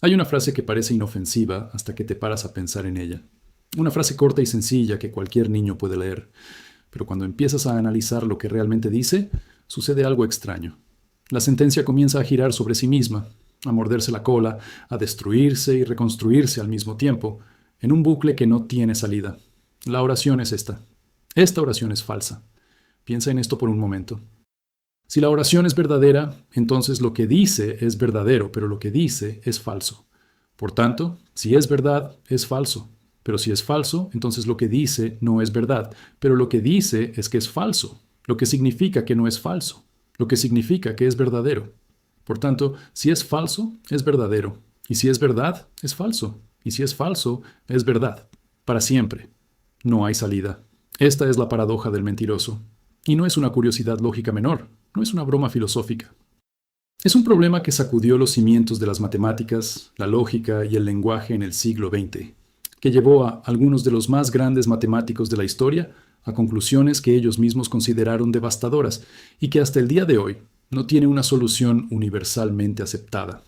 Hay una frase que parece inofensiva hasta que te paras a pensar en ella. Una frase corta y sencilla que cualquier niño puede leer, pero cuando empiezas a analizar lo que realmente dice, sucede algo extraño. La sentencia comienza a girar sobre sí misma, a morderse la cola, a destruirse y reconstruirse al mismo tiempo, en un bucle que no tiene salida. La oración es esta. Esta oración es falsa. Piensa en esto por un momento. Si la oración es verdadera, entonces lo que dice es verdadero, pero lo que dice es falso. Por tanto, si es verdad, es falso. Pero si es falso, entonces lo que dice no es verdad, pero lo que dice es que es falso, lo que significa que no es falso, lo que significa que es verdadero. Por tanto, si es falso, es verdadero, y si es verdad, es falso, y si es falso, es verdad, para siempre. No hay salida. Esta es la paradoja del mentiroso. Y no es una curiosidad lógica menor, no es una broma filosófica. Es un problema que sacudió los cimientos de las matemáticas, la lógica y el lenguaje en el siglo XX, que llevó a algunos de los más grandes matemáticos de la historia a conclusiones que ellos mismos consideraron devastadoras y que hasta el día de hoy no tiene una solución universalmente aceptada.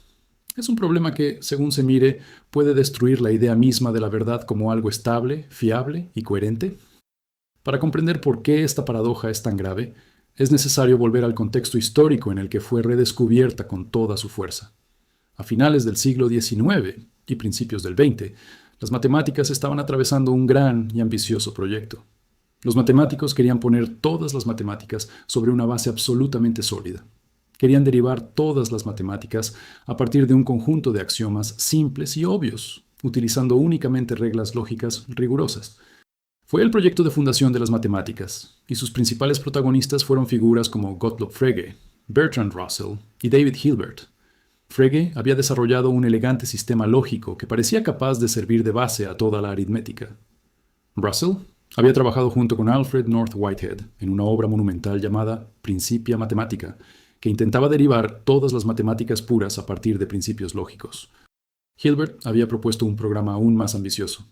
Es un problema que, según se mire, puede destruir la idea misma de la verdad como algo estable, fiable y coherente. Para comprender por qué esta paradoja es tan grave, es necesario volver al contexto histórico en el que fue redescubierta con toda su fuerza. A finales del siglo XIX y principios del XX, las matemáticas estaban atravesando un gran y ambicioso proyecto. Los matemáticos querían poner todas las matemáticas sobre una base absolutamente sólida. Querían derivar todas las matemáticas a partir de un conjunto de axiomas simples y obvios, utilizando únicamente reglas lógicas rigurosas. Fue el proyecto de fundación de las matemáticas, y sus principales protagonistas fueron figuras como Gottlob Frege, Bertrand Russell y David Hilbert. Frege había desarrollado un elegante sistema lógico que parecía capaz de servir de base a toda la aritmética. Russell había trabajado junto con Alfred North Whitehead en una obra monumental llamada Principia Mathematica, que intentaba derivar todas las matemáticas puras a partir de principios lógicos. Hilbert había propuesto un programa aún más ambicioso: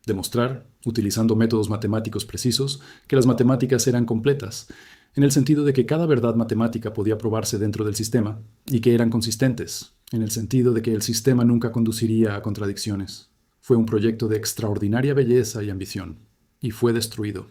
demostrar, utilizando métodos matemáticos precisos, que las matemáticas eran completas, en el sentido de que cada verdad matemática podía probarse dentro del sistema, y que eran consistentes, en el sentido de que el sistema nunca conduciría a contradicciones. Fue un proyecto de extraordinaria belleza y ambición, y fue destruido.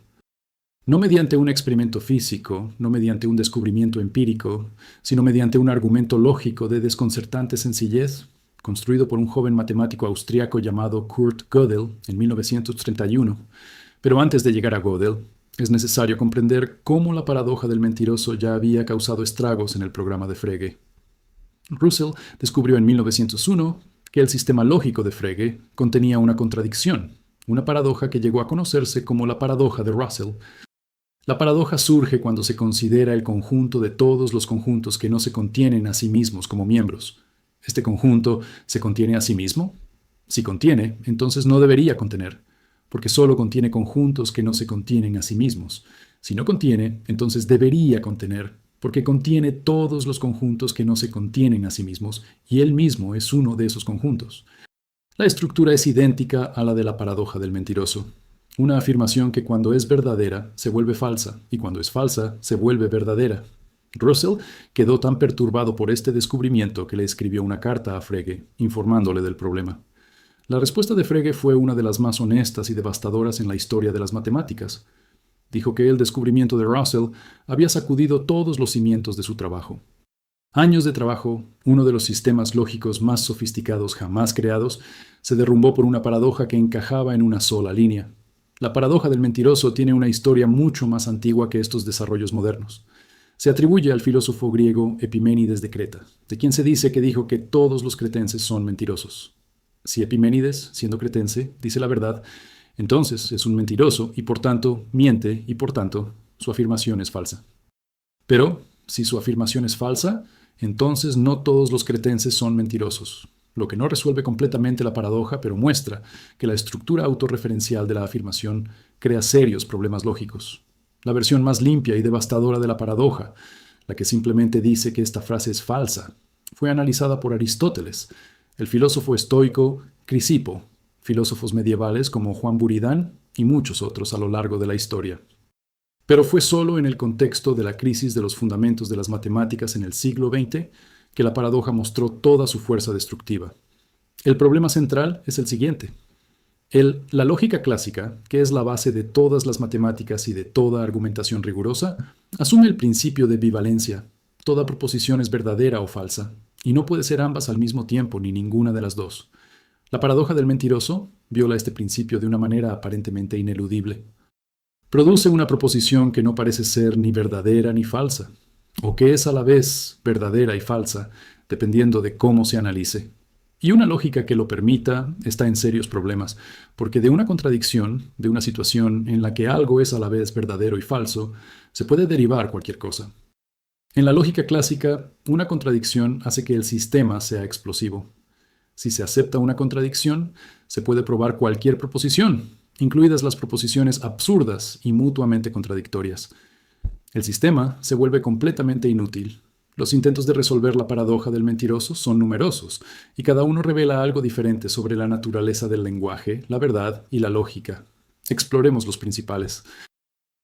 No mediante un experimento físico, no mediante un descubrimiento empírico, sino mediante un argumento lógico de desconcertante sencillez, construido por un joven matemático austriaco llamado Kurt Gödel en 1931. Pero antes de llegar a Gödel, es necesario comprender cómo la paradoja del mentiroso ya había causado estragos en el programa de Frege. Russell descubrió en 1901 que el sistema lógico de Frege contenía una contradicción, una paradoja que llegó a conocerse como la paradoja de Russell. La paradoja surge cuando se considera el conjunto de todos los conjuntos que no se contienen a sí mismos como miembros. ¿Este conjunto se contiene a sí mismo? Si contiene, entonces no debería contener, porque solo contiene conjuntos que no se contienen a sí mismos. Si no contiene, entonces debería contener, porque contiene todos los conjuntos que no se contienen a sí mismos, y él mismo es uno de esos conjuntos. La estructura es idéntica a la de la paradoja del mentiroso. Una afirmación que cuando es verdadera se vuelve falsa, y cuando es falsa se vuelve verdadera. Russell quedó tan perturbado por este descubrimiento que le escribió una carta a Frege, informándole del problema. La respuesta de Frege fue una de las más honestas y devastadoras en la historia de las matemáticas. Dijo que el descubrimiento de Russell había sacudido todos los cimientos de su trabajo. Años de trabajo, uno de los sistemas lógicos más sofisticados jamás creados, se derrumbó por una paradoja que encajaba en una sola línea. La paradoja del mentiroso tiene una historia mucho más antigua que estos desarrollos modernos. Se atribuye al filósofo griego Epiménides de Creta, de quien se dice que dijo que todos los cretenses son mentirosos. Si Epiménides, siendo cretense, dice la verdad, entonces es un mentiroso y por tanto miente y por tanto su afirmación es falsa. Pero, si su afirmación es falsa, entonces no todos los cretenses son mentirosos, lo que no resuelve completamente la paradoja, pero muestra que la estructura autorreferencial de la afirmación crea serios problemas lógicos. La versión más limpia y devastadora de la paradoja, la que simplemente dice que esta frase es falsa, fue analizada por Aristóteles, el filósofo estoico Crisipo, filósofos medievales como Juan Buridán y muchos otros a lo largo de la historia. Pero fue solo en el contexto de la crisis de los fundamentos de las matemáticas en el siglo XX que la paradoja mostró toda su fuerza destructiva. El problema central es el siguiente. La lógica clásica, que es la base de todas las matemáticas y de toda argumentación rigurosa, asume el principio de bivalencia. Toda proposición es verdadera o falsa, y no puede ser ambas al mismo tiempo ni ninguna de las dos. La paradoja del mentiroso viola este principio de una manera aparentemente ineludible. Produce una proposición que no parece ser ni verdadera ni falsa, o que es a la vez verdadera y falsa, dependiendo de cómo se analice. Y una lógica que lo permita está en serios problemas, porque de una contradicción, de una situación en la que algo es a la vez verdadero y falso, se puede derivar cualquier cosa. En la lógica clásica, una contradicción hace que el sistema sea explosivo. Si se acepta una contradicción, se puede probar cualquier proposición, incluidas las proposiciones absurdas y mutuamente contradictorias. El sistema se vuelve completamente inútil. Los intentos de resolver la paradoja del mentiroso son numerosos, y cada uno revela algo diferente sobre la naturaleza del lenguaje, la verdad y la lógica. Exploremos los principales.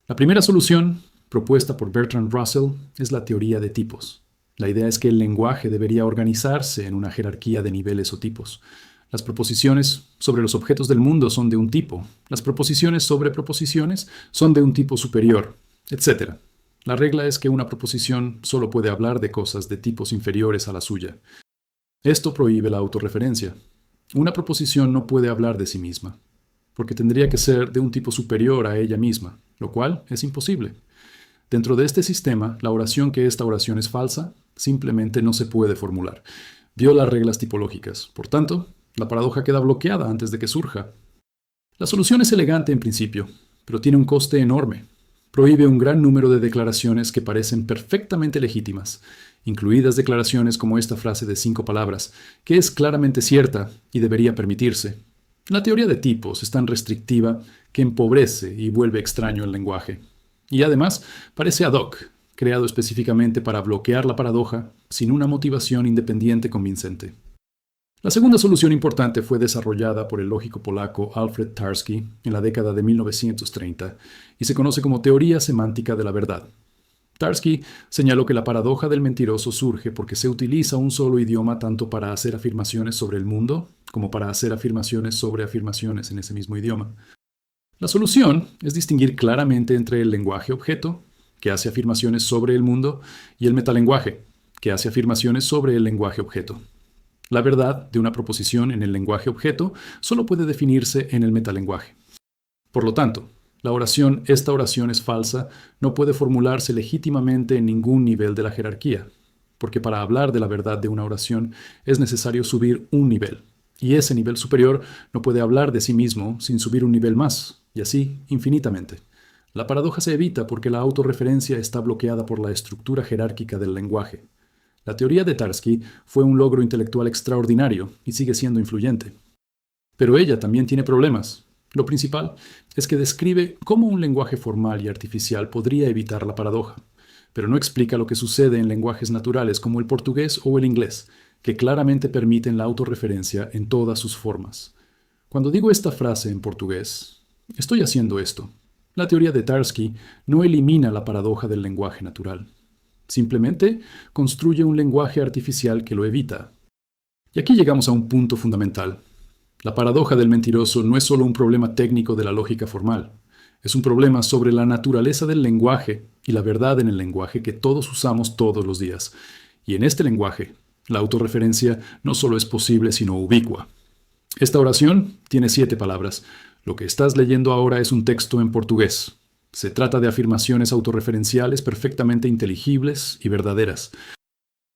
La primera solución, propuesta por Bertrand Russell, es la teoría de tipos. La idea es que el lenguaje debería organizarse en una jerarquía de niveles o tipos. Las proposiciones sobre los objetos del mundo son de un tipo, las proposiciones sobre proposiciones son de un tipo superior, etc. La regla es que una proposición solo puede hablar de cosas de tipos inferiores a la suya. Esto prohíbe la autorreferencia. Una proposición no puede hablar de sí misma, porque tendría que ser de un tipo superior a ella misma, lo cual es imposible. Dentro de este sistema, la oración que esta oración es falsa simplemente no se puede formular. Viola reglas tipológicas. Por tanto, la paradoja queda bloqueada antes de que surja. La solución es elegante en principio, pero tiene un coste enorme. Prohíbe un gran número de declaraciones que parecen perfectamente legítimas, incluidas declaraciones como esta frase de 5 palabras, que es claramente cierta y debería permitirse. La teoría de tipos es tan restrictiva que empobrece y vuelve extraño el lenguaje. Y además, parece ad hoc, creado específicamente para bloquear la paradoja sin una motivación independiente convincente. La segunda solución importante fue desarrollada por el lógico polaco Alfred Tarski en la década de 1930 y se conoce como teoría semántica de la verdad. Tarski señaló que la paradoja del mentiroso surge porque se utiliza un solo idioma tanto para hacer afirmaciones sobre el mundo como para hacer afirmaciones sobre afirmaciones en ese mismo idioma. La solución es distinguir claramente entre el lenguaje objeto, que hace afirmaciones sobre el mundo, y el metalenguaje, que hace afirmaciones sobre el lenguaje objeto. La verdad de una proposición en el lenguaje objeto solo puede definirse en el metalenguaje. Por lo tanto, esta oración es falsa, no puede formularse legítimamente en ningún nivel de la jerarquía, porque para hablar de la verdad de una oración es necesario subir un nivel, y ese nivel superior no puede hablar de sí mismo sin subir un nivel más, y así infinitamente. La paradoja se evita porque la autorreferencia está bloqueada por la estructura jerárquica del lenguaje. La teoría de Tarski fue un logro intelectual extraordinario y sigue siendo influyente. Pero ella también tiene problemas. Lo principal es que describe cómo un lenguaje formal y artificial podría evitar la paradoja, pero no explica lo que sucede en lenguajes naturales como el portugués o el inglés, que claramente permiten la autorreferencia en todas sus formas. Cuando digo esta frase en portugués, estoy haciendo esto. La teoría de Tarski no elimina la paradoja del lenguaje natural. Simplemente construye un lenguaje artificial que lo evita. Y aquí llegamos a un punto fundamental. La paradoja del mentiroso no es solo un problema técnico de la lógica formal. Es un problema sobre la naturaleza del lenguaje y la verdad en el lenguaje que todos usamos todos los días. Y en este lenguaje, la autorreferencia no solo es posible, sino ubicua. Esta oración tiene 7 palabras. Lo que estás leyendo ahora es un texto en portugués. Se trata de afirmaciones autorreferenciales perfectamente inteligibles y verdaderas.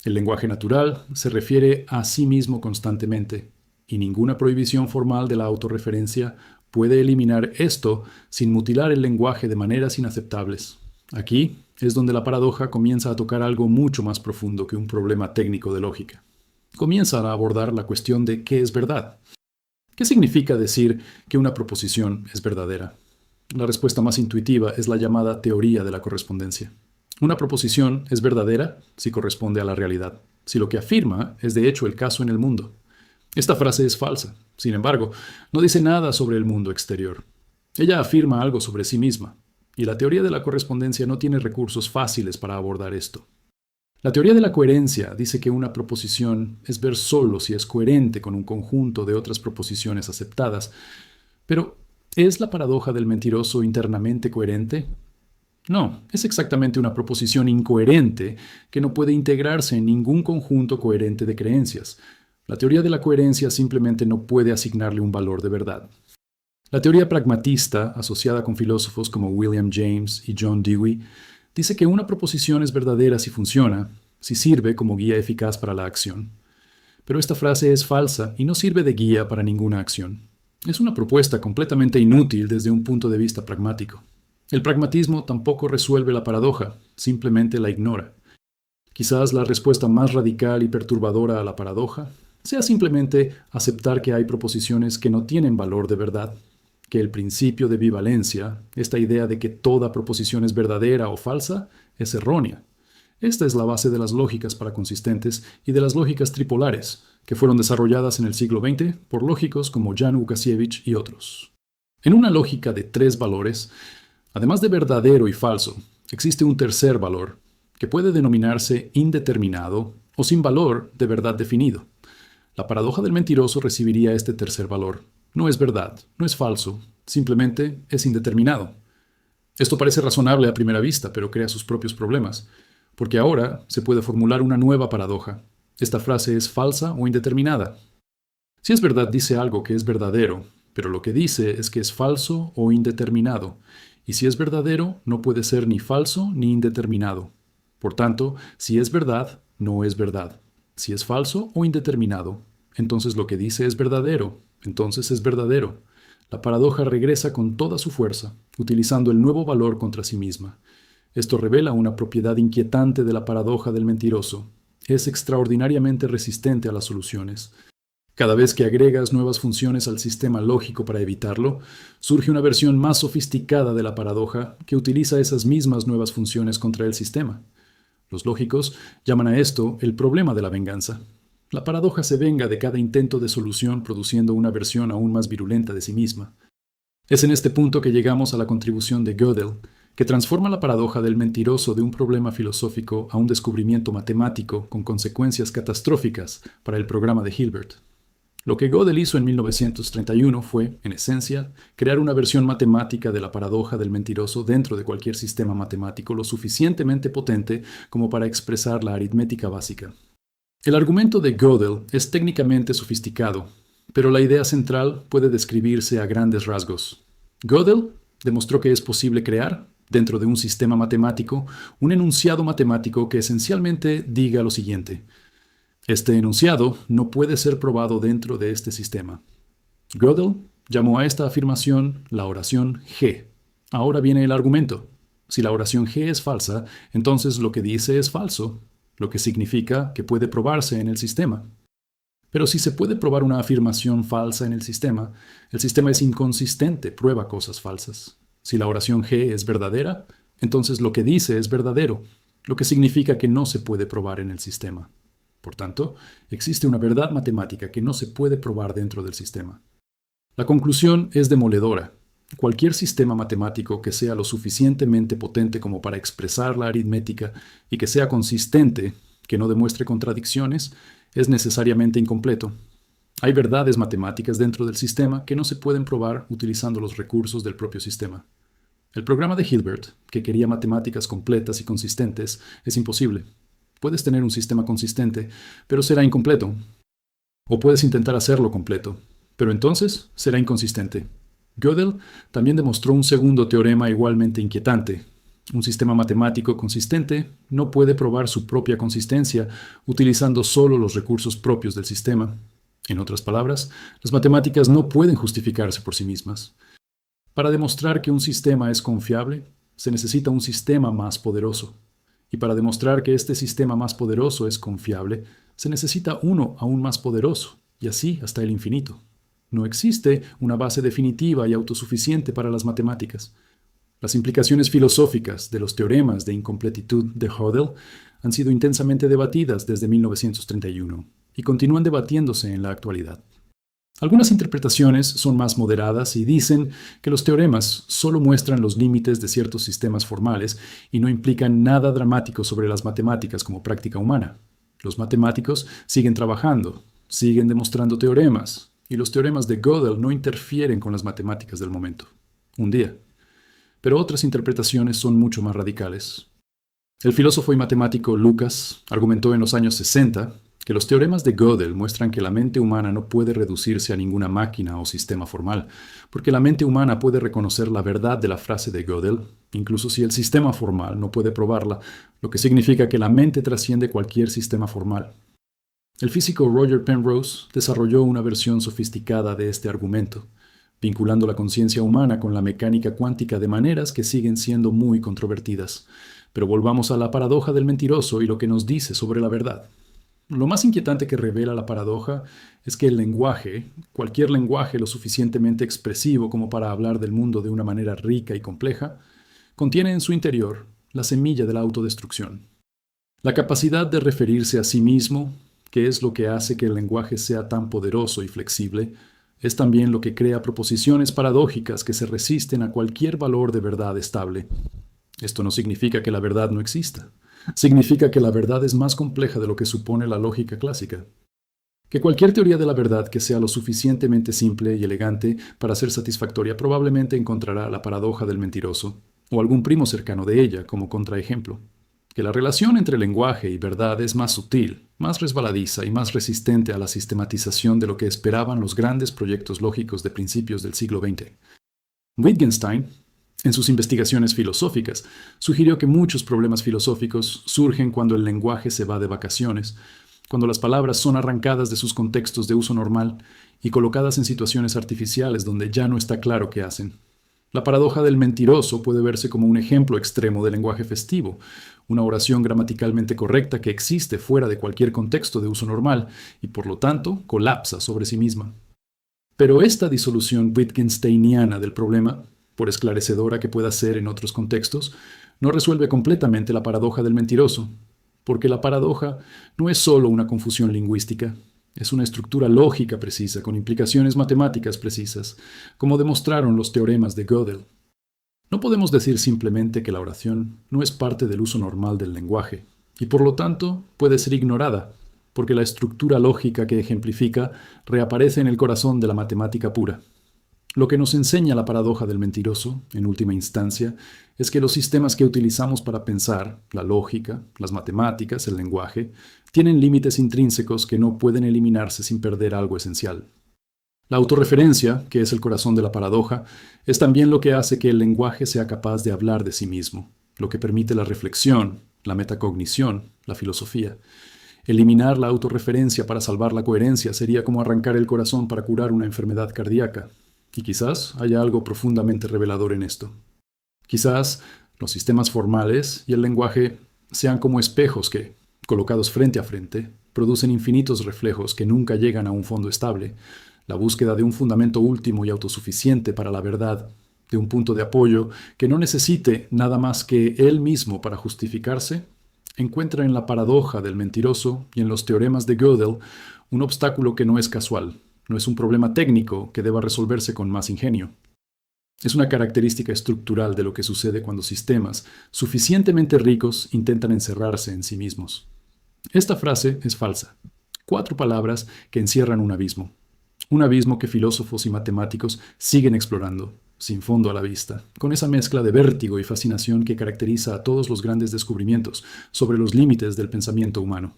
El lenguaje natural se refiere a sí mismo constantemente, y ninguna prohibición formal de la autorreferencia puede eliminar esto sin mutilar el lenguaje de maneras inaceptables. Aquí es donde la paradoja comienza a tocar algo mucho más profundo que un problema técnico de lógica. Comienza a abordar la cuestión de qué es verdad. ¿Qué significa decir que una proposición es verdadera? La respuesta más intuitiva es la llamada teoría de la correspondencia. Una proposición es verdadera si corresponde a la realidad, si lo que afirma es de hecho el caso en el mundo. Esta frase es falsa, sin embargo, no dice nada sobre el mundo exterior. Ella afirma algo sobre sí misma, y la teoría de la correspondencia no tiene recursos fáciles para abordar esto. La teoría de la coherencia dice que una proposición es ver solo si es coherente con un conjunto de otras proposiciones aceptadas, pero ¿es la paradoja del mentiroso internamente coherente? No, es exactamente una proposición incoherente que no puede integrarse en ningún conjunto coherente de creencias. La teoría de la coherencia simplemente no puede asignarle un valor de verdad. La teoría pragmatista, asociada con filósofos como William James y John Dewey, dice que una proposición es verdadera si funciona, si sirve como guía eficaz para la acción. Pero esta frase es falsa y no sirve de guía para ninguna acción. Es una propuesta completamente inútil desde un punto de vista pragmático. El pragmatismo tampoco resuelve la paradoja, simplemente la ignora. Quizás la respuesta más radical y perturbadora a la paradoja sea simplemente aceptar que hay proposiciones que no tienen valor de verdad, que el principio de bivalencia, esta idea de que toda proposición es verdadera o falsa, es errónea. Esta es la base de las lógicas paraconsistentes y de las lógicas tripolares, que fueron desarrolladas en el siglo XX por lógicos como Jan Łukasiewicz y otros. En una lógica de tres valores, además de verdadero y falso, existe un tercer valor, que puede denominarse indeterminado o sin valor de verdad definido. La paradoja del mentiroso recibiría este tercer valor. No es verdad, no es falso, simplemente es indeterminado. Esto parece razonable a primera vista, pero crea sus propios problemas, porque ahora se puede formular una nueva paradoja. Esta frase es falsa o indeterminada. Si es verdad, dice algo que es verdadero, pero lo que dice es que es falso o indeterminado, y si es verdadero, no puede ser ni falso ni indeterminado. Por tanto, si es verdad, no es verdad. Si es falso o indeterminado, entonces lo que dice es verdadero, entonces es verdadero. La paradoja regresa con toda su fuerza, utilizando el nuevo valor contra sí misma. Esto revela una propiedad inquietante de la paradoja del mentiroso. Es extraordinariamente resistente a las soluciones. Cada vez que agregas nuevas funciones al sistema lógico para evitarlo, surge una versión más sofisticada de la paradoja que utiliza esas mismas nuevas funciones contra el sistema. Los lógicos llaman a esto el problema de la venganza. La paradoja se venga de cada intento de solución produciendo una versión aún más virulenta de sí misma. Es en este punto que llegamos a la contribución de Gödel, que transforma la paradoja del mentiroso de un problema filosófico a un descubrimiento matemático con consecuencias catastróficas para el programa de Hilbert. Lo que Gödel hizo en 1931 fue, en esencia, crear una versión matemática de la paradoja del mentiroso dentro de cualquier sistema matemático lo suficientemente potente como para expresar la aritmética básica. El argumento de Gödel es técnicamente sofisticado, pero la idea central puede describirse a grandes rasgos. Gödel demostró que es posible crear, dentro de un sistema matemático, un enunciado matemático que esencialmente diga lo siguiente: este enunciado no puede ser probado dentro de este sistema. Gödel llamó a esta afirmación la oración G. Ahora viene el argumento. Si la oración G es falsa, entonces lo que dice es falso, lo que significa que puede probarse en el sistema. Pero si se puede probar una afirmación falsa en el sistema es inconsistente, prueba cosas falsas. Si la oración G es verdadera, entonces lo que dice es verdadero, lo que significa que no se puede probar en el sistema. Por tanto, existe una verdad matemática que no se puede probar dentro del sistema. La conclusión es demoledora. Cualquier sistema matemático que sea lo suficientemente potente como para expresar la aritmética y que sea consistente, que no demuestre contradicciones, es necesariamente incompleto. Hay verdades matemáticas dentro del sistema que no se pueden probar utilizando los recursos del propio sistema. El programa de Hilbert, que quería matemáticas completas y consistentes, es imposible. Puedes tener un sistema consistente, pero será incompleto. O puedes intentar hacerlo completo, pero entonces será inconsistente. Gödel también demostró un segundo teorema igualmente inquietante. Un sistema matemático consistente no puede probar su propia consistencia utilizando solo los recursos propios del sistema. En otras palabras, las matemáticas no pueden justificarse por sí mismas. Para demostrar que un sistema es confiable, se necesita un sistema más poderoso. Y para demostrar que este sistema más poderoso es confiable, se necesita uno aún más poderoso, y así hasta el infinito. No existe una base definitiva y autosuficiente para las matemáticas. Las implicaciones filosóficas de los teoremas de incompletitud de Gödel han sido intensamente debatidas desde 1931 y continúan debatiéndose en la actualidad. Algunas interpretaciones son más moderadas y dicen que los teoremas solo muestran los límites de ciertos sistemas formales y no implican nada dramático sobre las matemáticas como práctica humana. Los matemáticos siguen trabajando, siguen demostrando teoremas, y los teoremas de Gödel no interfieren con las matemáticas del momento. Un día. Pero otras interpretaciones son mucho más radicales. El filósofo y matemático Lucas argumentó en los años 60 que los teoremas de Gödel muestran que la mente humana no puede reducirse a ninguna máquina o sistema formal, porque la mente humana puede reconocer la verdad de la frase de Gödel, incluso si el sistema formal no puede probarla, lo que significa que la mente trasciende cualquier sistema formal. El físico Roger Penrose desarrolló una versión sofisticada de este argumento, vinculando la conciencia humana con la mecánica cuántica de maneras que siguen siendo muy controvertidas. Pero volvamos a la paradoja del mentiroso y lo que nos dice sobre la verdad. Lo más inquietante que revela la paradoja es que el lenguaje, cualquier lenguaje lo suficientemente expresivo como para hablar del mundo de una manera rica y compleja, contiene en su interior la semilla de la autodestrucción. La capacidad de referirse a sí mismo, que es lo que hace que el lenguaje sea tan poderoso y flexible, es también lo que crea proposiciones paradójicas que se resisten a cualquier valor de verdad estable. Esto no significa que la verdad no exista. Significa que la verdad es más compleja de lo que supone la lógica clásica. Que cualquier teoría de la verdad que sea lo suficientemente simple y elegante para ser satisfactoria probablemente encontrará la paradoja del mentiroso, o algún primo cercano de ella como contraejemplo. Que la relación entre lenguaje y verdad es más sutil, más resbaladiza y más resistente a la sistematización de lo que esperaban los grandes proyectos lógicos de principios del siglo XX. Wittgenstein, en sus investigaciones filosóficas, sugirió que muchos problemas filosóficos surgen cuando el lenguaje se va de vacaciones, cuando las palabras son arrancadas de sus contextos de uso normal y colocadas en situaciones artificiales donde ya no está claro qué hacen. La paradoja del mentiroso puede verse como un ejemplo extremo de lenguaje festivo, una oración gramaticalmente correcta que existe fuera de cualquier contexto de uso normal y por lo tanto colapsa sobre sí misma. Pero esta disolución wittgensteiniana del problema, por esclarecedora que pueda ser en otros contextos, no resuelve completamente la paradoja del mentiroso, porque la paradoja no es solo una confusión lingüística, es una estructura lógica precisa con implicaciones matemáticas precisas, como demostraron los teoremas de Gödel. No podemos decir simplemente que la oración no es parte del uso normal del lenguaje, y por lo tanto puede ser ignorada, porque la estructura lógica que ejemplifica reaparece en el corazón de la matemática pura. Lo que nos enseña la paradoja del mentiroso, en última instancia, es que los sistemas que utilizamos para pensar, la lógica, las matemáticas, el lenguaje, tienen límites intrínsecos que no pueden eliminarse sin perder algo esencial. La autorreferencia, que es el corazón de la paradoja, es también lo que hace que el lenguaje sea capaz de hablar de sí mismo, lo que permite la reflexión, la metacognición, la filosofía. Eliminar la autorreferencia para salvar la coherencia sería como arrancar el corazón para curar una enfermedad cardíaca. Y quizás haya algo profundamente revelador en esto. Quizás los sistemas formales y el lenguaje sean como espejos que, colocados frente a frente, producen infinitos reflejos que nunca llegan a un fondo estable, la búsqueda de un fundamento último y autosuficiente para la verdad, de un punto de apoyo que no necesite nada más que él mismo para justificarse, encuentra en la paradoja del mentiroso y en los teoremas de Gödel un obstáculo que no es casual. No es un problema técnico que deba resolverse con más ingenio. Es una característica estructural de lo que sucede cuando sistemas suficientemente ricos intentan encerrarse en sí mismos. Esta frase es falsa. 4 palabras que encierran un abismo que filósofos y matemáticos siguen explorando, sin fondo a la vista, con esa mezcla de vértigo y fascinación que caracteriza a todos los grandes descubrimientos sobre los límites del pensamiento humano.